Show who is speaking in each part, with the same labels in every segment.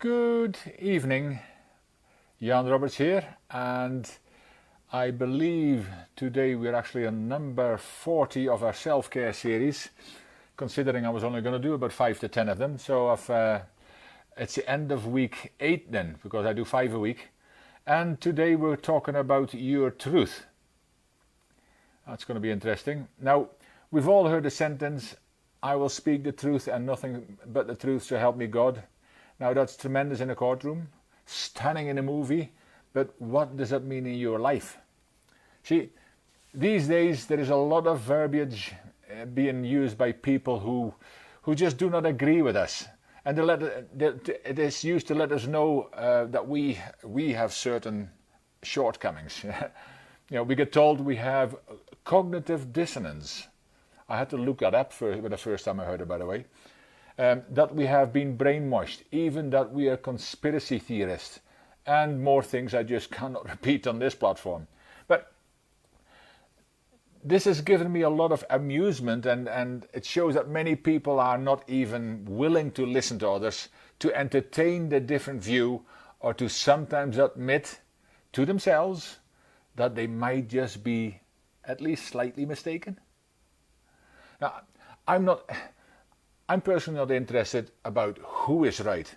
Speaker 1: Good evening, Jan Roberts here, and I believe today we're actually on number 40 of our self-care series, considering I was only going to do about 5 to 10 of them. So it's the end of week 8 then, because I do 5 a week. And today we're talking about your truth. That's going to be interesting. Now, we've all heard the sentence, I will speak the truth and nothing but the truth, so help me God. Now that's tremendous in a courtroom, stunning in a movie, but what does that mean in your life? See, these days there is a lot of verbiage being used by people who just do not agree with us. And it is used to let us know that we have certain shortcomings. We get told we have cognitive dissonance. I had to look that up for the first time I heard it, by the way. That we have been brainwashed, even that we are conspiracy theorists, and more things I just cannot repeat on this platform. But this has given me a lot of amusement, and it shows that many people are not even willing to listen to others, to entertain the different view, or to sometimes admit to themselves that they might just be at least slightly mistaken. Now, I'm personally not interested about who is right.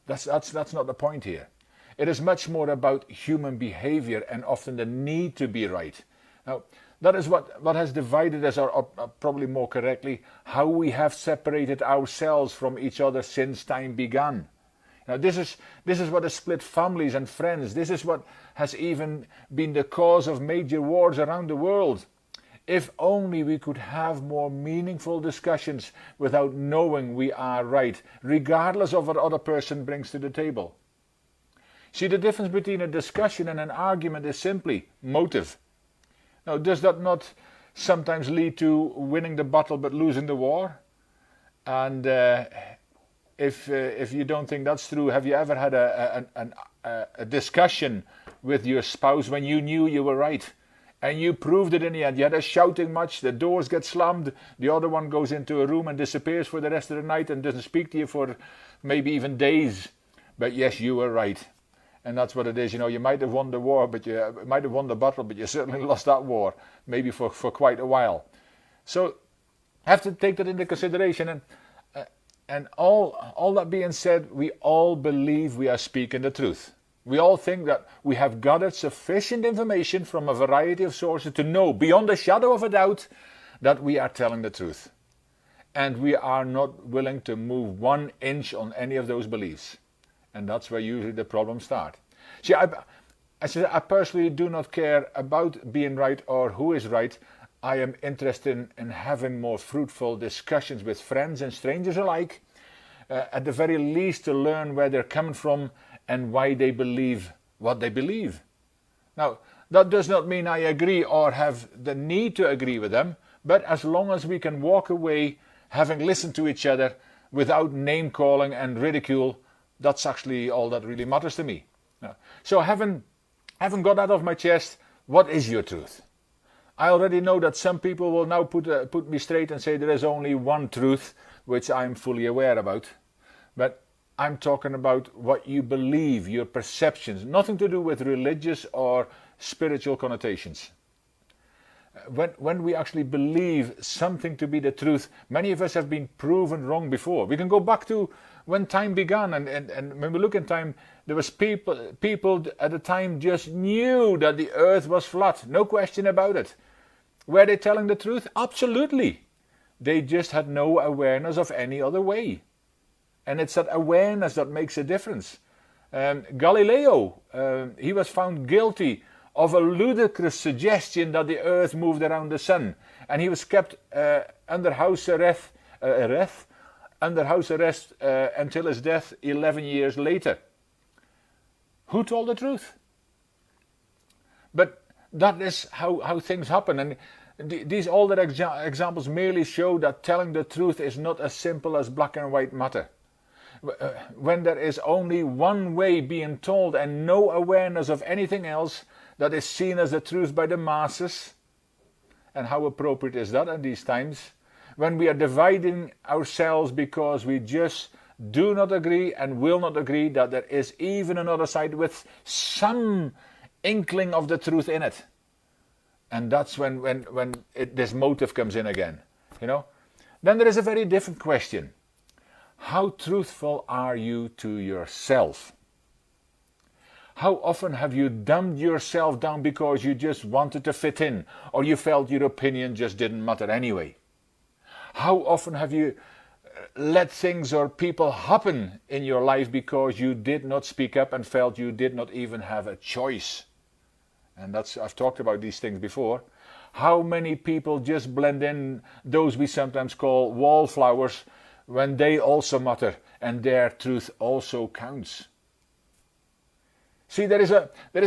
Speaker 1: That's not the point here. It is much more about human behavior and often the need to be right. Now, that is what has divided us, or probably more correctly, how we have separated ourselves from each other since time began. Now, this is what has split families and friends. This is what has even been the cause of major wars around the world. If only we could have more meaningful discussions without knowing we are right, regardless of what other person brings to the table. See, the difference between a discussion and an argument is simply motive. Now, does that not sometimes lead to winning the battle but losing the war? And if you don't think that's true, have you ever had a discussion with your spouse when you knew you were right? And you proved it in the end. You had a shouting match, the doors get slammed, the other one goes into a room and disappears for the rest of the night and doesn't speak to you for maybe even days. But yes, you were right. And that's what it is. You might have won the war, but you might have won the battle, but you certainly lost that war, maybe for quite a while. So have to take that into consideration. And all that being said, we all believe we are speaking the truth. We all think that we have gathered sufficient information from a variety of sources to know beyond a shadow of a doubt that we are telling the truth. And we are not willing to move 1 inch on any of those beliefs. And that's where usually the problems start. See, I personally do not care about being right or who is right. I am interested in having more fruitful discussions with friends and strangers alike, at the very least to learn where they're coming from and why they believe what they believe. Now, that does not mean I agree or have the need to agree with them, but as long as we can walk away having listened to each other without name calling and ridicule, that's actually all that really matters to me. Now, so having got that off my chest, what is your truth? I already know that some people will now put me straight and say there is only one truth, which I'm fully aware about. But I'm talking about what you believe, your perceptions, nothing to do with religious or spiritual connotations. When we actually believe something to be the truth, many of us have been proven wrong before. We can go back to when time began, and when we look in time, there was people at the time just knew that the earth was flat, no question about it. Were they telling the truth? Absolutely. They just had no awareness of any other way. And it's that awareness that makes a difference. Galileo, he was found guilty of a ludicrous suggestion that the earth moved around the sun. And he was kept under house arrest until his death 11 years later. Who told the truth? But that is how things happen. And these older examples merely show that telling the truth is not as simple as black and white matter. When there is only one way being told and no awareness of anything else, that is seen as the truth by the masses. And how appropriate is that in these times? When we are dividing ourselves because we just do not agree and will not agree that there is even another side with some inkling of the truth in it. And that's when this motive comes in again. You know? Then there is a very different question. How truthful are you to yourself? How often have you dumbed yourself down because you just wanted to fit in, or you felt your opinion just didn't matter anyway? How often have you let things or people happen in your life because you did not speak up and felt you did not even have a choice? And I've talked about these things before. How many people just blend in, those we sometimes call wallflowers, when they also matter and their truth also counts? See, there is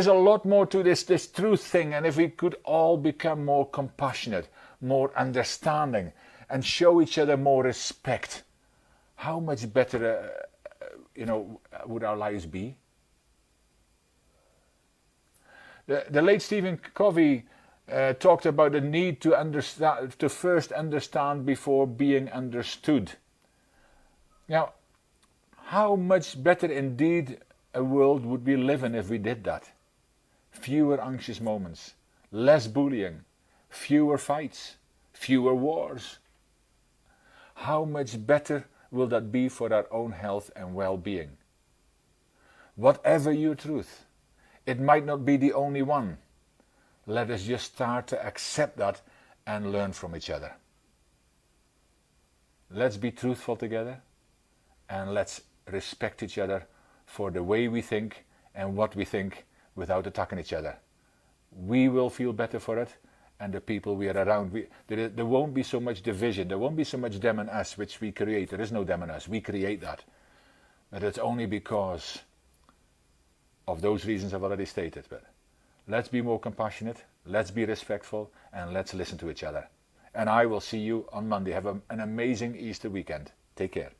Speaker 1: a lot more to this truth thing, and if we could all become more compassionate, more understanding, and show each other more respect, how much better, would our lives be? The late Stephen Covey talked about the need to understand, to first understand before being understood. Now, how much better indeed a world would we live in if we did that? Fewer anxious moments, less bullying, fewer fights, fewer wars. How much better will that be for our own health and well-being? Whatever your truth, it might not be the only one. Let us just start to accept that and learn from each other. Let's be truthful together, and let's respect each other for the way we think and what we think without attacking each other. We will feel better for it, and the people we are around, there won't be so much division, there won't be so much them and us, which we create. There is no them and us, we create that. But it's only because of those reasons I've already stated. But let's be more compassionate, let's be respectful, and let's listen to each other. And I will see you on Monday. Have an amazing Easter weekend. Take care.